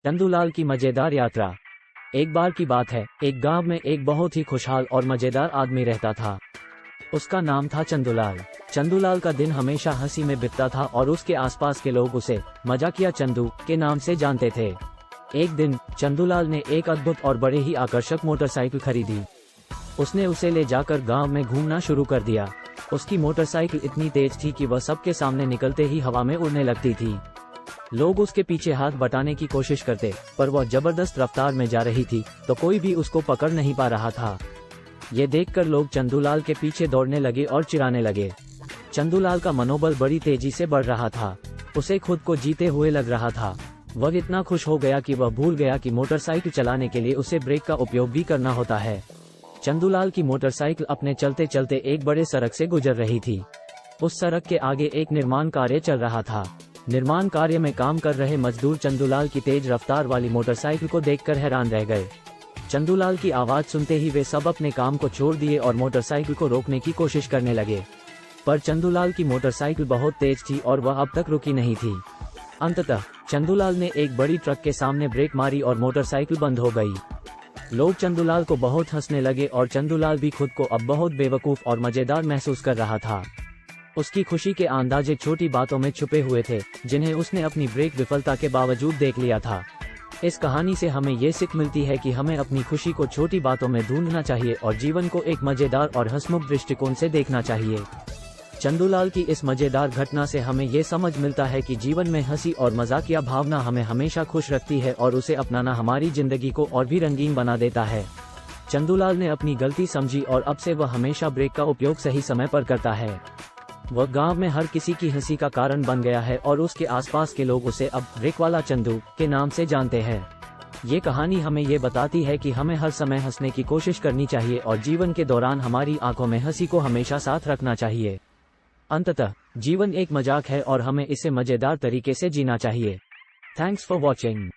चंदूलाल की मजेदार यात्रा। एक बार की बात है, एक गांव में एक बहुत ही खुशहाल और मजेदार आदमी रहता था। उसका नाम था चंदूलाल। चंदूलाल का दिन हमेशा हंसी में बीतता था और उसके आसपास के लोग उसे मजाकिया चंदू के नाम से जानते थे। एक दिन चंदूलाल ने एक अद्भुत और बड़े ही आकर्षक मोटरसाइकिल खरीदी। उसने उसे ले जाकर गांव में घूमना शुरू कर दिया। उसकी मोटरसाइकिल इतनी तेज थी कि वह सबके सामने निकलते ही हवा में उड़ने लगती थी। लोग उसके पीछे हाथ बटाने की कोशिश करते, पर वह जबरदस्त रफ्तार में जा रही थी तो कोई भी उसको पकड़ नहीं पा रहा था। ये देखकर लोग चंदूलाल के पीछे दौड़ने लगे और चिढ़ाने लगे। चंदूलाल का मनोबल बड़ी तेजी से बढ़ रहा था। उसे खुद को जीते हुए लग रहा था। वह इतना खुश हो गया कि वह भूल गया कि मोटरसाइकिल चलाने के लिए उसे ब्रेक का उपयोग भी करना होता है। चंदूलाल की मोटरसाइकिल अपने चलते चलते एक बड़े सड़क से गुजर रही थी। उस सड़क के आगे एक निर्माण कार्य चल रहा था। निर्माण कार्य में काम कर रहे मजदूर चंदूलाल की तेज रफ्तार वाली मोटरसाइकिल को देखकर हैरान रह गए। चंदूलाल की आवाज सुनते ही वे सब अपने काम को छोड़ दिए और मोटरसाइकिल को रोकने की कोशिश करने लगे। पर चंदूलाल की मोटरसाइकिल बहुत तेज थी और वह अब तक रुकी नहीं थी। अंततः चंदूलाल ने एक बड़ी ट्रक के सामने ब्रेक मारी और मोटरसाइकिल बंद हो गई। लोग चंदूलाल को बहुत हंसने लगे और चंदूलाल भी खुद को अब बहुत बेवकूफ और मजेदार महसूस कर रहा था। उसकी खुशी के अंदाजे छोटी बातों में छुपे हुए थे, जिन्हें उसने अपनी ब्रेक विफलता के बावजूद देख लिया था। इस कहानी से हमें ये सीख मिलती है कि हमें अपनी खुशी को छोटी बातों में ढूंढना चाहिए और जीवन को एक मजेदार और हंसमुख दृष्टिकोण से देखना चाहिए। चंदूलाल की इस मजेदार घटना से हमें ये समझ मिलता है कि जीवन में हंसी और मजाकिया भावना हमें हमेशा खुश रखती है और उसे अपनाना हमारी जिंदगी को और भी रंगीन बना देता है। चंदूलाल ने अपनी गलती समझी और अब से वह हमेशा ब्रेक का उपयोग सही समय पर करता है। वह गांव में हर किसी की हंसी का कारण बन गया है और उसके आसपास के लोग उसे अब ब्रेक वाला चंदू के नाम से जानते हैं। ये कहानी हमें ये बताती है कि हमें हर समय हंसने की कोशिश करनी चाहिए और जीवन के दौरान हमारी आंखों में हंसी को हमेशा साथ रखना चाहिए। अंततः जीवन एक मजाक है और हमें इसे मजेदार तरीके से जीना चाहिए। Thanks for watching.